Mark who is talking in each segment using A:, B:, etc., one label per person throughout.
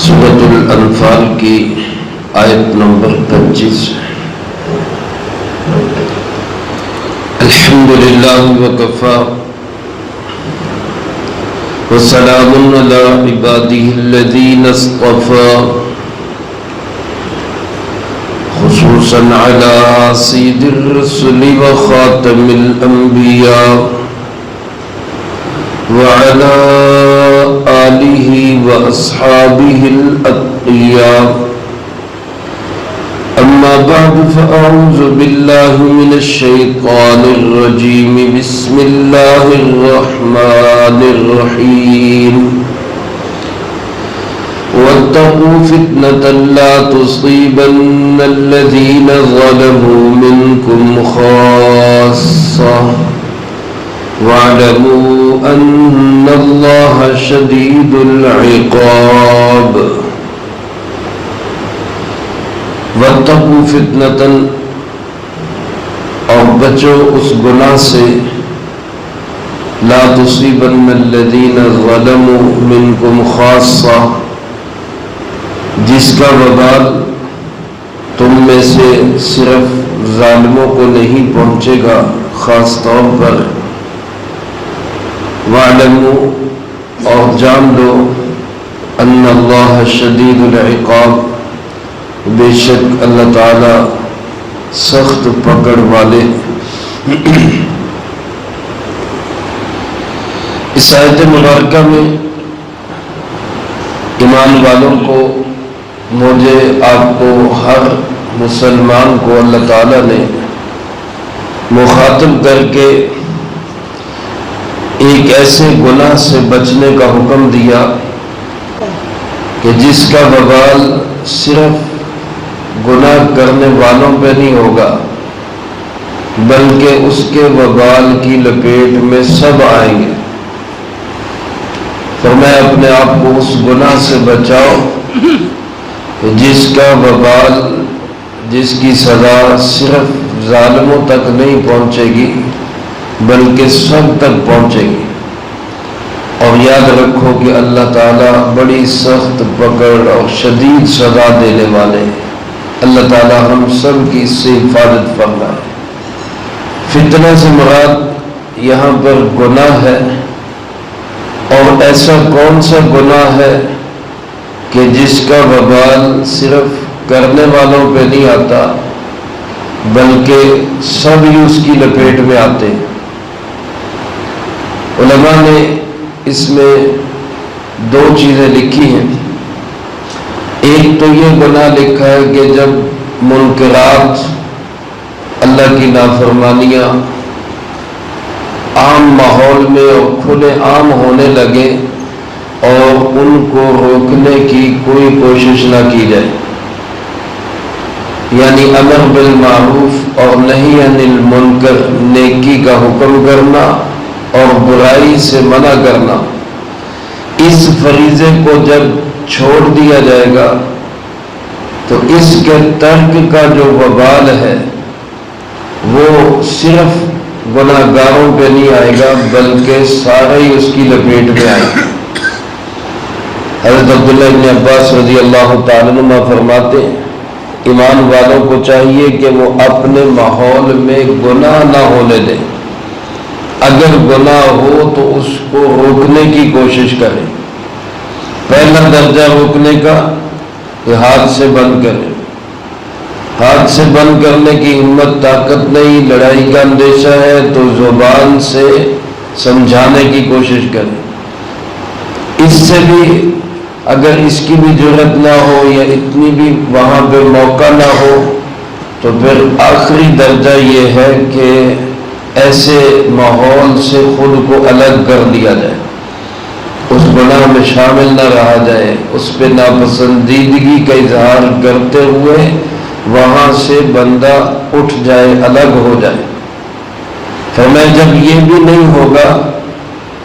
A: سورۃ الانفال کی آیت نمبر 25 الحمدللہ وکفی وسلام علی عبادہ الذین اصطفی خصوصا علی سید الرسل وخاتم الانبیاء وعلى آلہ واصحابہ الاتقیاء اما بعد فاعوذ باللہ من الشیطان الرجیم بسم اللہ الرحمن الرحیم واتقوا فتنة لا تصيبن الذين ظلموا منكم خاصة واعلموا ان اللہ شدید العقاب واتقوا فتنة اور بچو اس گناہ سے لا تصیبن الذین ظلموا منکم خاصہ جس کا وبال تم میں سے صرف ظالموں کو نہیں پہنچے گا خاص طور پر وَاعْلَمُوا اور جان لو ان اللہ شدید العقاب بے شک اللہ تعالی سخت پکڑ والے. اس آیت مبارکہ میں ایمان والوں کو مجھے آپ کو ہر مسلمان کو اللہ تعالی نے مخاطب کر کے ایک ایسے گناہ سے بچنے کا حکم دیا کہ جس کا وبال صرف گناہ کرنے والوں پہ نہیں ہوگا بلکہ اس کے وبال کی لپیٹ میں سب آئیں گے. فرمایا اپنے آپ کو اس گناہ سے بچاؤ جس کا وبال جس کی سزا صرف ظالموں تک نہیں پہنچے گی بلکہ سب تک پہنچے گی. اور یاد رکھو کہ اللہ تعالیٰ بڑی سخت پکڑ اور شدید سزا دینے والے. اللہ تعالیٰ ہم سب کی اس سے حفاظت فرمائے. فتنہ سے مراد یہاں پر گناہ ہے، اور ایسا کون سا گناہ ہے کہ جس کا وبال صرف کرنے والوں پہ نہیں آتا بلکہ سب ہی اس کی لپیٹ میں آتے ہیں. علماء نے اس میں دو چیزیں لکھی ہیں. ایک تو یہ گناہ لکھا ہے کہ جب منکرات اللہ کی نافرمانیاں عام ماحول میں اور کھلے عام ہونے لگے اور ان کو روکنے کی کوئی کوشش نہ کی جائے، یعنی امر بالمعروف اور نہی عن المنکر، نیکی کا حکم کرنا اور برائی سے منع کرنا، اس فریضے کو جب چھوڑ دیا جائے گا تو اس کے ترک کا جو وبال ہے وہ صرف گناہ گاروں پہ نہیں آئے گا بلکہ سارے ہی اس کی لپیٹ میں آئے گا. حضرت عبداللہ بن عباس رضی اللہ تعالیٰ عنہ فرماتے ہیں ایمان والوں کو چاہیے کہ وہ اپنے ماحول میں گناہ نہ ہونے دیں. اگر گناہ ہو تو اس کو روکنے کی کوشش کریں. پہلا درجہ روکنے کا کہ ہاتھ سے بند کریں. ہاتھ سے بند کرنے کی ہمت طاقت نہیں، لڑائی کا اندیشہ ہے تو زبان سے سمجھانے کی کوشش کریں. اس سے بھی اگر اس کی بھی ضرورت نہ ہو یا اتنی بھی وہاں پہ موقع نہ ہو تو پھر آخری درجہ یہ ہے کہ ایسے ماحول سے خود کو الگ کر دیا جائے، اس گناہ میں شامل نہ رہا جائے، اس پہ ناپسندیدگی کا اظہار کرتے ہوئے وہاں سے بندہ اٹھ جائے، الگ ہو جائے. فرمایا جب یہ بھی نہیں ہوگا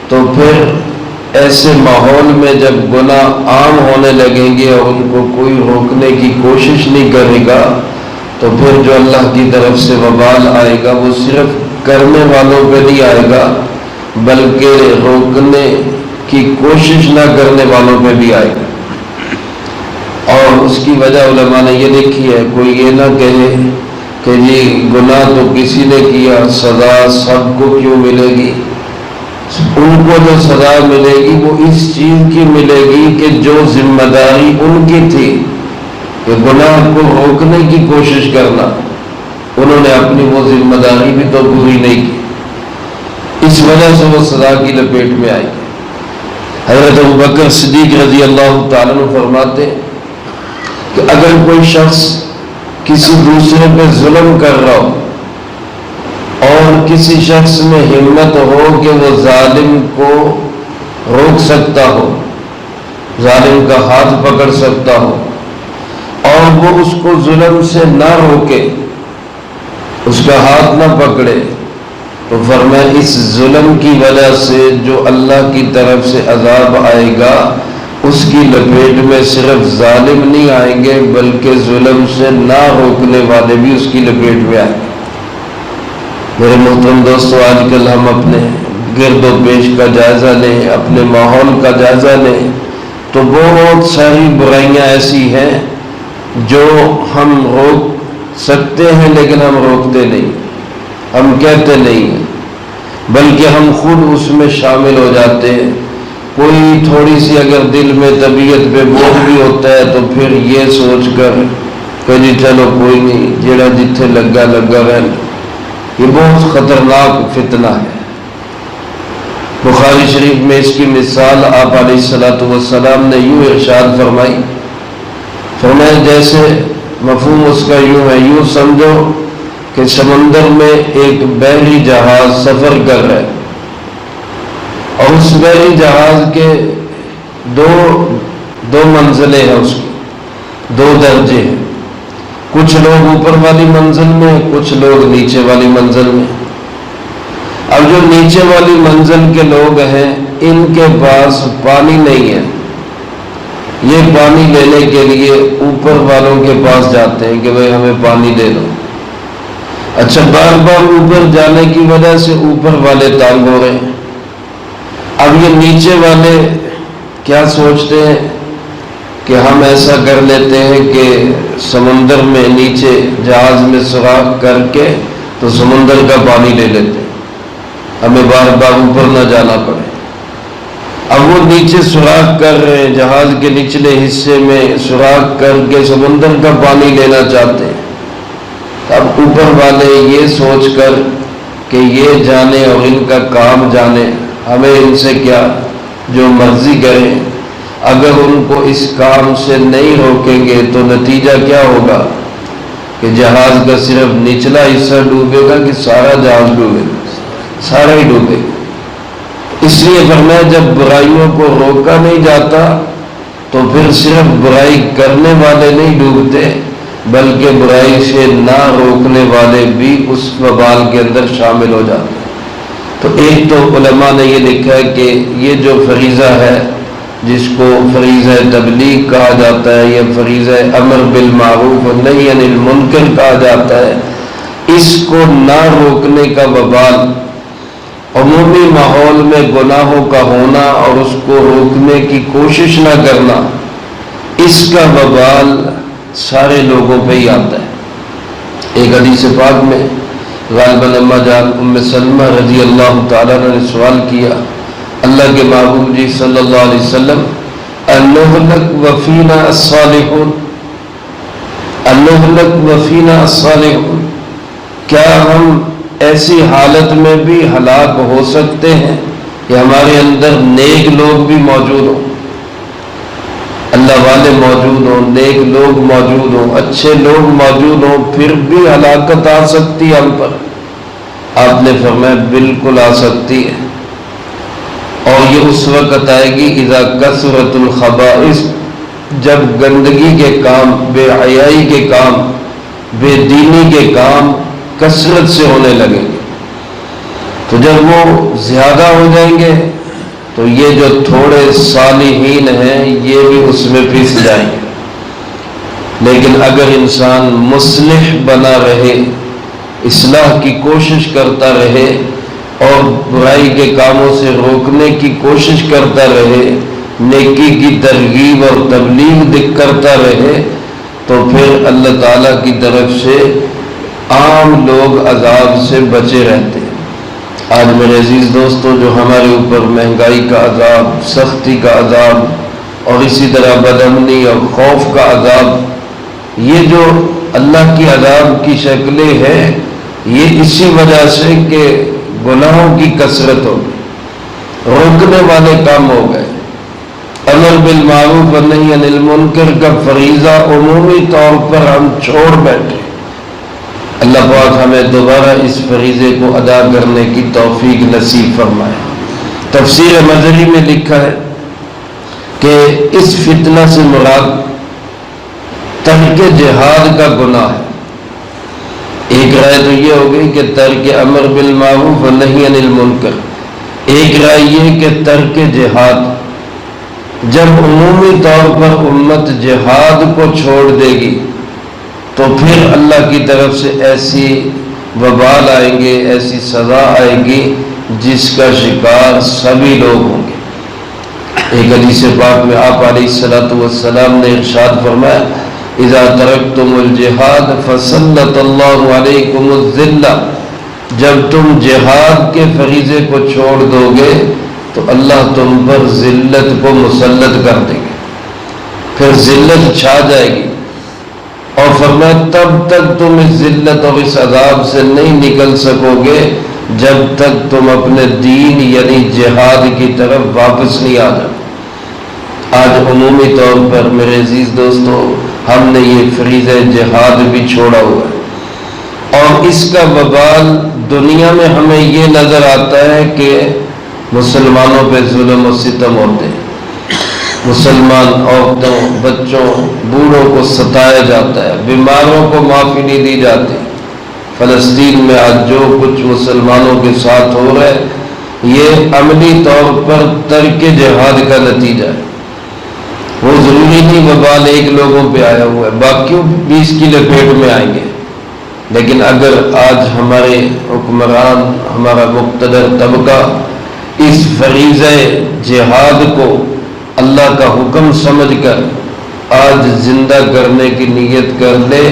A: تو پھر ایسے ماحول میں جب گناہ عام ہونے لگیں گے اور ان کو کوئی روکنے کی کوشش نہیں کرے گا تو پھر جو اللہ کی طرف سے وبال آئے گا وہ صرف کرنے والوں پہ نہیں آئے گا بلکہ روکنے کی کوشش نہ کرنے والوں پہ بھی آئے گا. اور اس کی وجہ علماء نے یہ لکھی ہے، کوئی یہ نہ کہے کہ جی گناہ تو کسی نے کیا، سزا سب کو کیوں ملے گی؟ ان کو جو سزا ملے گی وہ اس چیز کی ملے گی کہ جو ذمہ داری ان کی تھی کہ گناہ کو روکنے کی کوشش کرنا، انہوں نے اپنی وہ ذمہ داری بھی تو پوری نہیں کی، اس وجہ سے وہ سزا کی لپیٹ میں آئی۔ حضرت ابوبکر صدیق رضی اللہ تعالیٰ عنہ فرماتے کہ اگر کوئی شخص کسی دوسرے پہ ظلم کر رہا ہو اور کسی شخص میں ہمت ہو کہ وہ ظالم کو روک سکتا ہو، ظالم کا ہاتھ پکڑ سکتا ہو، اور وہ اس کو ظلم سے نہ روکے، اس کا ہاتھ نہ پکڑے، تو فرمایا اس ظلم کی وجہ سے جو اللہ کی طرف سے عذاب آئے گا اس کی لپیٹ میں صرف ظالم نہیں آئیں گے بلکہ ظلم سے نہ روکنے والے بھی اس کی لپیٹ میں آئیں گے۔ میرے محترم دوستو، آج کل ہم اپنے گرد و پیش کا جائزہ لیں، اپنے ماحول کا جائزہ لیں تو بہت ساری برائیاں ایسی ہیں جو ہم روک سکتے ہیں لیکن ہم روکتے نہیں، ہم کہتے نہیں ہیں، بلکہ ہم خود اس میں شامل ہو جاتے ہیں۔ کوئی تھوڑی سی اگر دل میں طبیعت پہ بوجھ بھی ہوتا ہے تو پھر یہ سوچ کر کہ جی چلو کوئی نہیں، جیڑا جتھے لگا لگا رہنا، یہ بہت خطرناک فتنہ ہے۔ بخاری شریف میں اس کی مثال آپ علیہ الصلوۃ والسلام نے یوں ارشاد فرمائی، فرمایا جیسے مفہوم اس کا یوں ہے، یوں سمجھو کہ سمندر میں ایک بحری جہاز سفر کر رہا ہے اور اس بحری جہاز کے دو منزلیں ہیں، اس کی دو درجے ہیں، کچھ لوگ اوپر والی منزل میں، کچھ لوگ نیچے والی منزل میں۔ اب جو نیچے والی منزل کے لوگ ہیں ان کے پاس پانی نہیں ہے، یہ پانی لینے کے لیے اوپر والوں کے پاس جاتے ہیں کہ بھئی ہمیں پانی دے دو۔ اچھا، بار بار اوپر جانے کی وجہ سے اوپر والے تنگ ہو رہے ہیں۔ اب یہ نیچے والے کیا سوچتے ہیں کہ ہم ایسا کر لیتے ہیں کہ سمندر میں نیچے جہاز میں سوراخ کر کے تو سمندر کا پانی لے لیتے ہیں، ہمیں بار بار اوپر نہ جانا پڑے۔ اب وہ نیچے سوراخ کر رہے ہیں، جہاز کے نچلے حصے میں سوراخ کر کے سمندر کا پانی لینا چاہتے ہیں۔ اب اوپر والے یہ سوچ کر کہ یہ جانے اور ان کا کام جانے، ہمیں ان سے کیا، جو مرضی کریں، اگر ان کو اس کام سے نہیں روکیں گے تو نتیجہ کیا ہوگا کہ جہاز کا صرف نچلا حصہ ڈوبے گا کہ سارا جہاز ڈوبے گا، سارا ہی ڈوبے گا۔ اس لیے فرمایا جب برائیوں کو روکا نہیں جاتا تو پھر صرف برائی کرنے والے نہیں ڈوبتے بلکہ برائی سے نہ روکنے والے بھی اس وبال کے اندر شامل ہو جاتے ہیں۔ تو ایک تو علماء نے یہ لکھا ہے کہ یہ جو فریضہ ہے جس کو فریضہ تبلیغ کہا جاتا ہے یا فریضہ امر بالمعروف و نہی عن المنکر کہا جاتا ہے، اس کو نہ روکنے کا وبال، عمومی ماحول میں گناہوں کا ہونا اور اس کو روکنے کی کوشش نہ کرنا، اس کا وبال سارے لوگوں پہ ہی آتا ہے۔ ایک حدیث پاک میں غالباً اما جان ام سلمہ رضی اللہ تعالیٰ نے سوال کیا اللہ کے محبوب جی صلی اللہ علیہ وسلم، انہلک وفینا الصالحون، انہلک وفینا الصالحون، کیا ہم ایسی حالت میں بھی ہلاک ہو سکتے ہیں کہ ہمارے اندر نیک لوگ بھی موجود ہوں، اللہ والے موجود ہوں، نیک لوگ موجود ہوں، اچھے لوگ موجود ہوں، پھر بھی ہلاکت آ سکتی ہے ہم پر؟ آپ نے فرمایا بالکل آ سکتی ہے، اور یہ اس وقت آئے گی اذا کثرت الخبائث، جب گندگی کے کام، بے حیائی کے کام، بے دینی کے کام کثرت سے ہونے لگیں گے۔ تو جب وہ زیادہ ہو جائیں گے تو یہ جو تھوڑے صالحین ہیں یہ بھی اس میں پھنس جائیں گے۔ لیکن اگر انسان مصلح بنا رہے، اصلاح کی کوشش کرتا رہے اور برائی کے کاموں سے روکنے کی کوشش کرتا رہے، نیکی کی ترغیب اور تبلیغ کرتا رہے تو پھر اللہ تعالیٰ کی طرف سے عام لوگ عذاب سے بچے رہتے ہیں۔ آج میرے عزیز دوستو، جو ہمارے اوپر مہنگائی کا عذاب، سختی کا عذاب اور اسی طرح بدامنی اور خوف کا عذاب، یہ جو اللہ کی عذاب کی شکلیں ہیں، یہ اسی وجہ سے کہ گناہوں کی کثرت ہو گئی، روکنے والے کام ہو گئے۔ امر بالمعروف و نہی عن المنکر کا فریضہ عمومی طور پر ہم چھوڑ بیٹھے۔ اللہ پاک ہمیں دوبارہ اس فریضے کو ادا کرنے کی توفیق نصیب فرمائے۔ تفسیر مظہری میں لکھا ہے کہ اس فتنہ سے مراد ترک جہاد کا گناہ ہے۔ ایک رائے تو یہ ہو گئی کہ ترک امر بالمعروف و نہی عن المنکر، ایک رائے یہ کہ ترک جہاد۔ جب عمومی طور پر امت جہاد کو چھوڑ دے گی تو پھر اللہ کی طرف سے ایسی وبال آئیں گے، ایسی سزا آئے گی جس کا شکار سبھی لوگ ہوں گے۔ ایک حدیث پاک میں آپ علیہ الصلوۃ والسلام نے ارشاد فرمایا، اذا ترکتم الجہاد فسلط اللہ علیکم الذلہ، جب تم جہاد کے فریضے کو چھوڑ دو گے تو اللہ تم پر ذلت کو مسلط کر دے گے، پھر ذلت چھا جائے گی۔ اور فرمایا تب تک تم اس ذلت اور اس عذاب سے نہیں نکل سکو گے جب تک تم اپنے دین یعنی جہاد کی طرف واپس نہیں آ جاؤ۔ آج عمومی طور پر میرے عزیز دوستو، ہم نے یہ فریضہ جہاد بھی چھوڑا ہوا ہے، اور اس کا وبال دنیا میں ہمیں یہ نظر آتا ہے کہ مسلمانوں پہ ظلم و ستم ہوتے ہیں، مسلمان عورتوں، بچوں، بوڑھوں کو ستایا جاتا ہے، بیماروں کو معافی نہیں دی جاتی۔ فلسطین میں آج جو کچھ مسلمانوں کے ساتھ ہو رہا ہے، یہ عملی طور پر ترک جہاد کا نتیجہ ہے۔ وہ ضروری نہیں وبال ایک لوگوں پہ آیا ہوا ہے، باقیوں بھی اس کی لپیٹ میں آئیں گے، لیکن اگر آج ہمارے حکمران، ہمارا مقتدر طبقہ اس فریضہ جہاد کو اللہ کا حکم سمجھ کر آج زندہ کرنے کی نیت کر لے،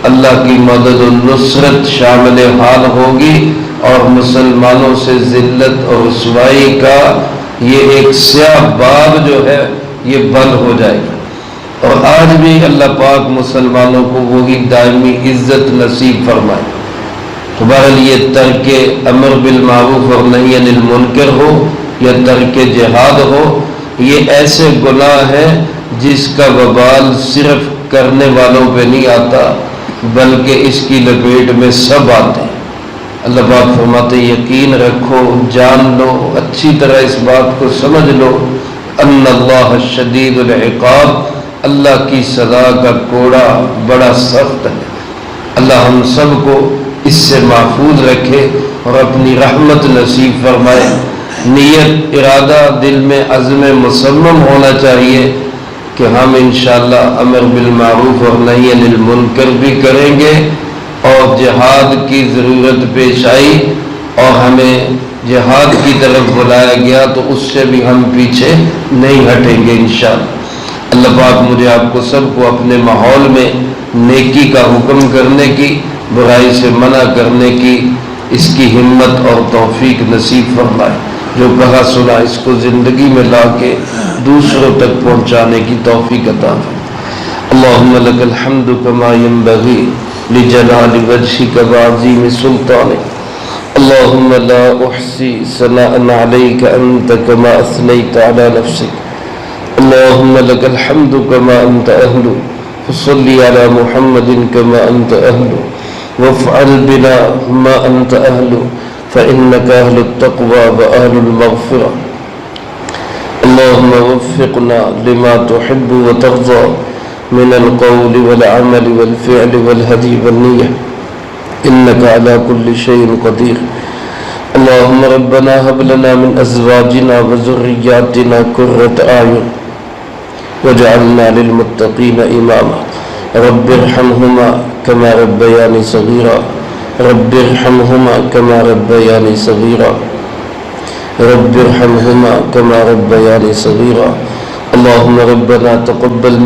A: اللہ کی مدد و نصرت شامل حال ہوگی، اور مسلمانوں سے ذلت اور رسوائی کا یہ ایک سیاہ باب جو ہے یہ بند ہو جائے گا، اور آج بھی اللہ پاک مسلمانوں کو وہی دائمی عزت نصیب فرمائے۔ تو بہرحال یہ ترک امر بالمعروف اور نہی عن المنکر ہو یا ترک جہاد ہو، یہ ایسے گناہ ہیں جس کا وبال صرف کرنے والوں پہ نہیں آتا بلکہ اس کی لپیٹ میں سب آتے ہیں۔ اللہ پاک فرماتے یقین رکھو، جان لو، اچھی طرح اس بات کو سمجھ لو، ان اللہ شدید العقاب، اللہ کی سزا کا کوڑا بڑا سخت ہے۔ اللہ ہم سب کو اس سے محفوظ رکھے اور اپنی رحمت نصیب فرمائے۔ نیت، ارادہ دل میں عزم مصمم ہونا چاہیے کہ ہم انشاءاللہ امر بالمعروف اور نہی عن المنکر بھی کریں گے، اور جہاد کی ضرورت پیش آئی اور ہمیں جہاد کی طرف بلایا گیا تو اس سے بھی ہم پیچھے نہیں ہٹیں گے انشاءاللہ۔ اللہ پاک مجھے آپ کو سب کو اپنے ماحول میں نیکی کا حکم کرنے کی، برائی سے منع کرنے کی اس کی ہمت اور توفیق نصیب فرمائے۔ جو کہا سنا اس کو زندگی میں لا کے دوسروں تک پہنچانے کی توفیق عطا فرمائے۔ اللہم لک الحمد کما ینبغی لجلال وجہک وعظیم سلطانک، اللہم لا احصی ثناء علیک انت کما اثنیت علی نفسک، اللہم لک الحمد کما انت اہل، فصلی علی محمد کما انت اہل، وافعل بنا ما انت اہل، فإنك أهل التقوى وأهل المغفرة، اللهم وفقنا لما تحب وترضى من القول والعمل والفعل والهدي والنية، إنك على كل شيء قدير، اللهم ربنا هب لنا من أزواجنا وذرياتنا قرة أعين واجعلنا للمتقين إماما، رب ارحمهما كما ربياني صغيرا، رب ارحمهما كما ربياني صغيرا، رب ارحمهما كما ربياني صغيرا، اللهم ربنا تقبل منا